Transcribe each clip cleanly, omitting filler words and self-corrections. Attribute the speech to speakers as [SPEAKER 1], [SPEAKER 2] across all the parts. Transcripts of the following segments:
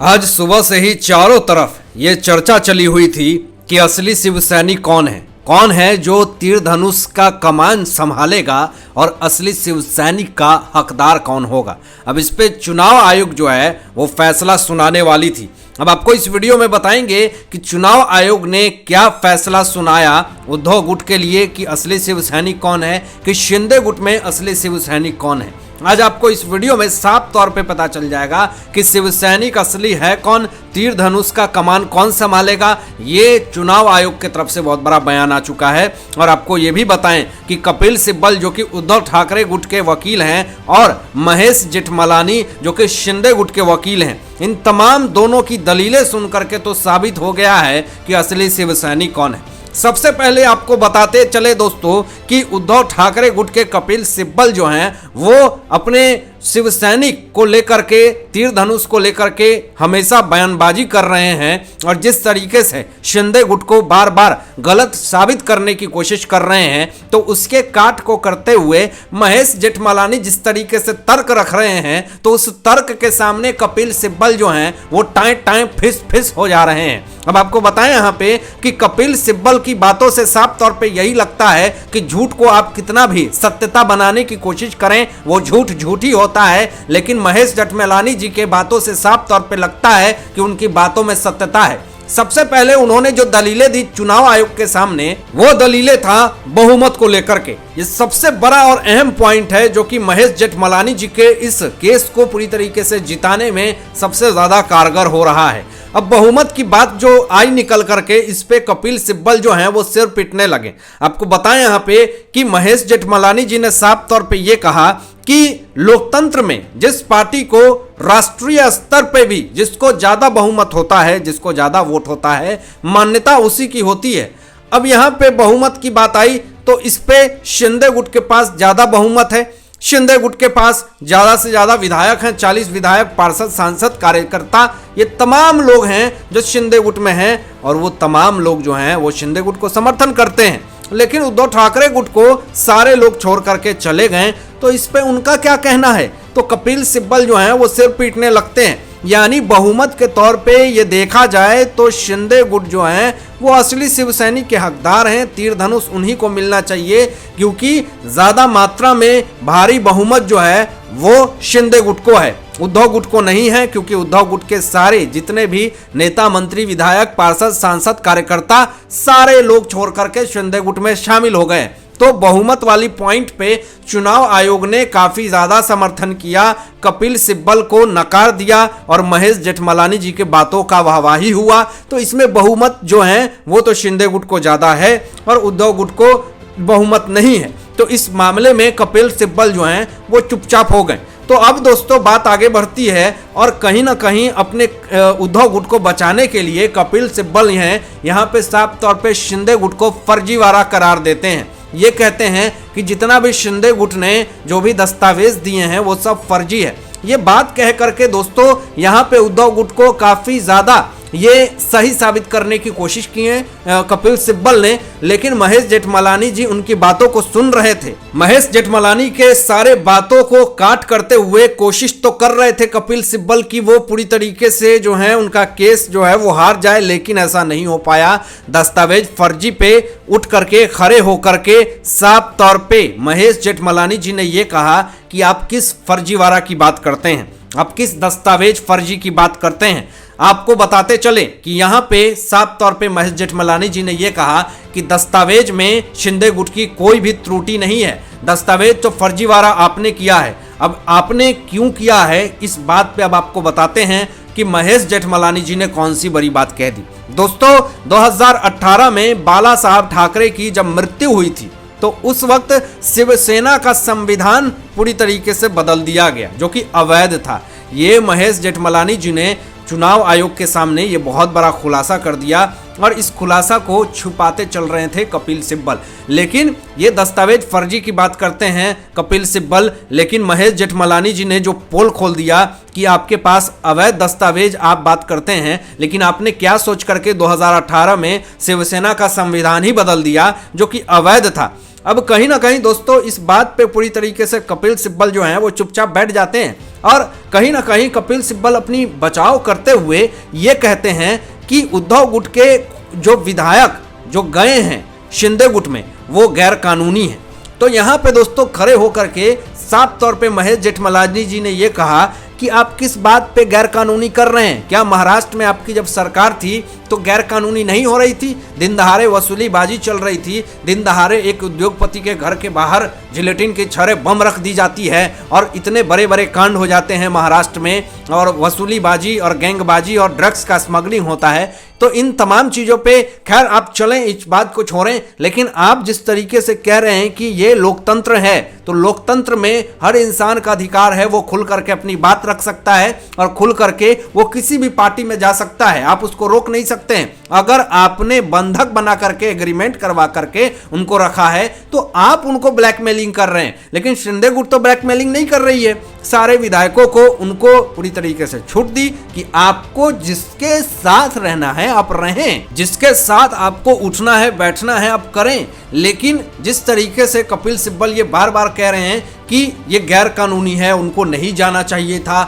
[SPEAKER 1] आज सुबह से ही चारों तरफ ये चर्चा चली हुई थी कि असली शिव सैनिक कौन है जो तीर धनुष का कमान संभालेगा और असली शिव सैनिक का हकदार कौन होगा। अब इस पे चुनाव आयोग जो है वो फैसला सुनाने वाली थी। अब आपको इस वीडियो में बताएंगे कि चुनाव आयोग ने क्या फैसला सुनाया उद्धव गुट के लिए कि असली शिव सैनिक कौन है, कि शिंदे गुट में असली शिव सैनिक कौन है। आज आपको इस वीडियो में साफ तौर पे पता चल जाएगा कि शिव सैनिक असली है कौन, तीर धनुष का कमान कौन संभालेगा। ये चुनाव आयोग की तरफ से बहुत बड़ा बयान आ चुका है। और आपको ये भी बताएं कि कपिल सिब्बल जो कि उद्धव ठाकरे गुट के वकील हैं और महेश जेठमलानी जो कि शिंदे गुट के वकील हैं, इन तमाम दोनों की दलीलें सुन करके तो साबित हो गया है कि असली शिव सैनिक कौन है। सबसे पहले आपको बताते चले दोस्तों कि उद्धव ठाकरे गुट के कपिल सिब्बल जो हैं वो अपने शिव सैनिक को लेकर के, तीर धनुष को लेकर के हमेशा बयानबाजी कर रहे हैं और जिस तरीके से शिंदे गुट को बार बार गलत साबित करने की कोशिश कर रहे हैं, तो उसके काट को करते हुए महेश जेठमलानी जिस तरीके से तर्क रख रहे हैं, तो उस तर्क के सामने कपिल सिब्बल जो हैं वो टाएं फिस हो जा रहे हैं। अब आपको बताएं यहाँ पे कि कपिल सिब्बल की बातों से साफ तौर पे यही लगता है कि झूठ को आप कितना भी सत्यता बनाने की कोशिश करें वो झूठ ही होता है, लेकिन महेश जेठमलानी जी के बातों से साफ तौर पे लगता है कि उनकी बातों में सत्यता है। सबसे पहले उन्होंने जो दलीलें दी चुनाव आयोग के सामने, वो दलीलें था बहुमत को लेकर के। ये सबसे बड़ा और अहम पॉइंट है जो कि महेश जेठमलानी जी के इस केस को पूरी तरीके से जिताने में सबसे ज्यादा कारगर हो रहा है। अब बहुमत की बात जो आई निकल करके, इस पे कपिल सिब्बल जो हैं वो सिर पीटने लगे। आपको बताएं यहाँ पे कि महेश जेठमलानी जी ने साफ तौर पे ये कहा कि लोकतंत्र में जिस पार्टी को राष्ट्रीय स्तर पे भी जिसको ज्यादा बहुमत होता है, जिसको ज्यादा वोट होता है, मान्यता उसी की होती है। अब यहाँ पे बहुमत की बात आई तो इस पे शिंदे गुट के पास ज्यादा बहुमत है। शिंदे गुट के पास ज्यादा से ज्यादा विधायक हैं, 40 विधायक, पार्षद, सांसद, कार्यकर्ता, ये तमाम लोग हैं जो शिंदे गुट में हैं और वो तमाम लोग जो हैं वो शिंदे गुट को समर्थन करते हैं। लेकिन उद्धव ठाकरे गुट को सारे लोग छोड़ करके चले गए, तो इस पे उनका क्या कहना है? तो कपिल सिब्बल जो हैं वो सिर पीटने लगते हैं। यानी बहुमत के तौर पे ये देखा जाए तो शिंदे गुट जो हैं वो असली शिव सैनिक के हकदार हैं। तीर धनुष उन्हीं को मिलना चाहिए क्योंकि ज्यादा मात्रा में भारी बहुमत जो है वो शिंदे गुट को है, उद्धव गुट को नहीं है, क्योंकि उद्धव गुट के सारे जितने भी नेता, मंत्री, विधायक, पार्षद, सांसद, कार्यकर्ता सारे लोग छोड़ करके शिंदे गुट में शामिल हो गए। तो बहुमत वाली पॉइंट पे चुनाव आयोग ने काफी ज्यादा समर्थन किया, कपिल सिब्बल को नकार दिया और महेश जेठमलानी जी के बातों का वाहवाही हुआ। तो इसमें बहुमत जो है वो तो शिंदे गुट को ज्यादा है और उद्धव गुट को बहुमत नहीं है। तो इस मामले में कपिल सिब्बल जो हैं वो चुपचाप हो गए। तो अब दोस्तों बात आगे बढ़ती है और कहीं ना कहीं अपने उद्धव गुट को बचाने के लिए कपिल सिब्बल यहाँ पे साफ तौर पे शिंदे गुट को फर्जीवाड़ा करार देते हैं। ये कहते हैं कि जितना भी शिंदे गुट ने जो भी दस्तावेज दिए हैं वो सब फर्जी है। ये बात कह करके दोस्तों यहाँ पे उद्धव गुट को काफी ज्यादा ये सही साबित करने की कोशिश की है कपिल सिब्बल ने, लेकिन महेश जेठमलानी जी उनकी बातों को सुन रहे थे। महेश जेठमलानी के सारे बातों को काट करते हुए कोशिश तो कर रहे थे कपिल सिब्बल की वो पूरी तरीके से जो है उनका केस जो है वो हार जाए, लेकिन ऐसा नहीं हो पाया। दस्तावेज फर्जी पे उठ करके खड़े होकर के साफ तौर पे महेश जेठमलानी जी ने ये कहा कि आप किस फर्जीवाड़ा की बात करते हैं, आप किस दस्तावेज फर्जी की बात करते हैं। आपको बताते चले कि यहाँ पे साफ तौर पे महेश जेठमलानी जी ने यह कहा कि दस्तावेज में शिंदे गुट की कोई भी त्रुटि नहीं है, दस्तावेज तो फर्जीवाड़ा आपने किया है। अब आपने क्यों किया है इस बात पे अब आपको बताते हैं कि महेश जेठमलानी जी ने कौन सी बड़ी बात कह दी। दोस्तों 2018 में बाला साहब ठाकरे की जब मृत्यु हुई थी तो उस वक्त शिवसेना का संविधान पूरी तरीके से बदल दिया गया जो कि अवैध था। ये महेश जेठमलानी जी ने चुनाव आयोग के सामने ये बहुत बड़ा खुलासा कर दिया और इस खुलासा को छुपाते चल रहे थे कपिल सिब्बल। लेकिन ये दस्तावेज फर्जी की बात करते हैं कपिल सिब्बल, लेकिन महेश जेठमलानी जी ने जो पोल खोल दिया कि आपके पास अवैध दस्तावेज आप बात करते हैं, लेकिन आपने क्या सोच करके 2018 में शिवसेना का संविधान ही बदल दिया जो कि अवैध था। अब कहीं ना कहीं दोस्तों इस बात पे पूरी तरीके से कपिल सिब्बल जो हैं वो चुपचाप बैठ जाते हैं और कहीं ना कहीं कपिल सिब्बल अपनी बचाव करते हुए ये कहते हैं कि उद्धव गुट के जो विधायक जो गए हैं शिंदे गुट में वो गैर कानूनी है। तो यहाँ पे दोस्तों खड़े होकर के साफ तौर पे महेश जेठमलानी जी ने ये कहा कि आप किस बात पे गैर कानूनी कर रहे हैं? क्या महाराष्ट्र में आपकी जब सरकार थी तो गैर कानूनी नहीं हो रही थी? दिन दहाड़े वसूलीबाजी चल रही थी, दिन दहाड़े एक उद्योगपति के घर के बाहर जिलेटिन की छड़े बम रख दी जाती है और इतने बड़े बड़े कांड हो जाते हैं महाराष्ट्र में, और वसूलीबाजी और गैंगबाजी और ड्रग्स का स्मगलिंग होता है। तो इन तमाम चीज़ों पे खैर आप चलें, इस बात को छोड़ें, लेकिन आप जिस तरीके से कह रहे हैं कि ये लोकतंत्र है, तो लोकतंत्र में हर इंसान का अधिकार है, वो खुल करके अपनी बात रख सकता है और खुल करके वो किसी भी पार्टी में जा सकता है, आप उसको रोक नहीं सकते हैं। अगर आपने बंधक बना करके एग्रीमेंट करवा करके उनको रखा है तो आप उनको ब्लैकमेलिंग कर रहे हैं, लेकिन शिंदे गुट तो ब्लैकमेलिंग नहीं कर रही है। सारे विधायकों को उनको पूरी तरीके से छूट दी कि आपको जिसके साथ रहना है आप रहें, जिसके साथ आपको उठना है बैठना है आप करें। लेकिन जिस तरीके से कपिल सिब्बल ये बार बार कह रहे हैं कि ये गैर कानूनी है, उनको नहीं जाना चाहिए था,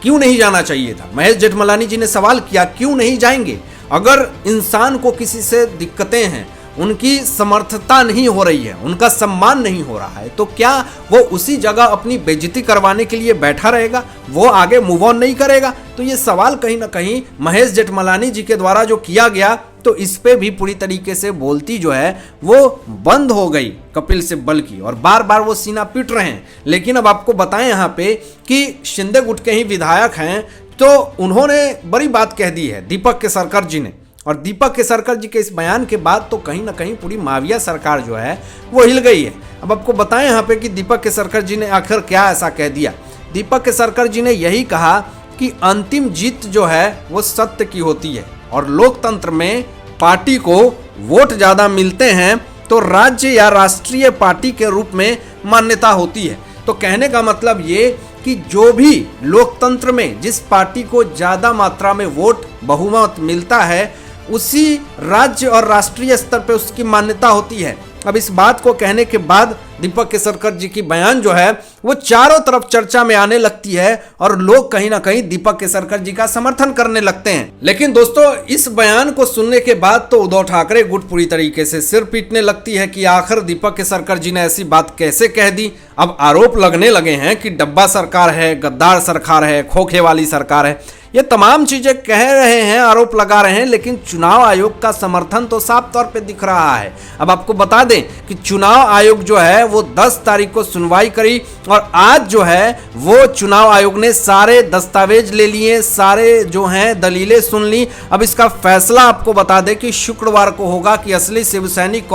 [SPEAKER 1] क्यों नहीं जाना चाहिए था? महेश जेठमलानी जी ने सवाल किया, क्यों नहीं जाएंगे? अगर इंसान को किसी से दिक्कतें हैं, उनकी समर्थता नहीं हो रही है, उनका सम्मान नहीं हो रहा है, तो क्या वो उसी जगह अपनी बेइज्जती करवाने के लिए बैठा रहेगा? वो आगे मूव ऑन नहीं करेगा? तो ये सवाल कहीं ना कहीं महेश जेठमलानी जी के द्वारा जो किया गया, तो इस पे भी पूरी तरीके से बोलती जो है वो बंद हो गई कपिल सिब्बल की, और बार बार वो सीना पीट रहे हैं। लेकिन अब आपको बताएं यहाँ पे कि शिंदे गुट के ही विधायक हैं, तो उन्होंने बड़ी बात कह दी है दीपक केसरकर जी ने, और दीपक केसरकर जी के इस बयान के बाद तो कहीं ना कहीं पूरी माविया सरकार जो है वो हिल गई है। अब आपको बताएं यहाँ पे कि दीपक केसरकर जी ने आखिर क्या ऐसा कह दिया। दीपक केसरकर जी ने यही कहा कि अंतिम जीत जो है वो सत्य की होती है, और लोकतंत्र में पार्टी को वोट ज़्यादा मिलते हैं तो राज्य या राष्ट्रीय पार्टी के रूप में मान्यता होती है। तो कहने का मतलब ये कि जो भी लोकतंत्र में जिस पार्टी को ज़्यादा मात्रा में वोट बहुमत मिलता है, उसी राज्य और राष्ट्रीय स्तर पे उसकी मान्यता होती है। अब इस बात को कहने के बाद दीपक केसरकर जी की बयान जो है वो चारों तरफ चर्चा में आने लगती है और लोग कहीं ना कहीं दीपक केसरकर जी का समर्थन करने लगते हैं। लेकिन दोस्तों इस बयान को सुनने के बाद तो उद्धव ठाकरे गुट पूरी तरीके से सिर पीटने लगती है कि आखिर दीपक केसरकर जी ने ऐसी बात कैसे कह दी। अब आरोप लगने लगे हैं कि डब्बा सरकार है, गद्दार सरकार है, खोखे वाली सरकार है, ये तमाम चीजें कह रहे हैं, आरोप लगा रहे हैं, लेकिन चुनाव आयोग का समर्थन तो साफ तौर पे दिख रहा है। अब आपको बता दें कि चुनाव आयोग जो है वो 10 तारीख को सुनवाई करी, और आज जो है वो चुनाव आयोग ने सारे दस्तावेज ले लिए, सारे जो हैं दलीलें सुन ली। अब इसका फैसला आपको बता दें कि शुक्रवार को होगा कि असली शिव सैनिक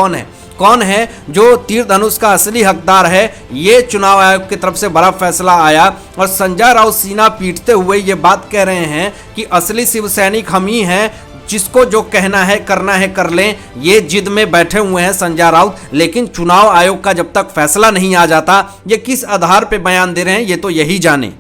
[SPEAKER 1] कौन है जो तीर धनुष का असली हकदार है। ये चुनाव आयोग की तरफ से बड़ा फैसला आया, और संजय राउत सीना पीटते हुए ये बात कह रहे हैं कि असली शिव सैनिक हम ही हैं, जिसको जो कहना है करना है कर लें, ये जिद में बैठे हुए हैं संजय राउत। लेकिन चुनाव आयोग का जब तक फैसला नहीं आ जाता, ये किस आधार पे बयान दे रहे हैं ये तो यही जाने।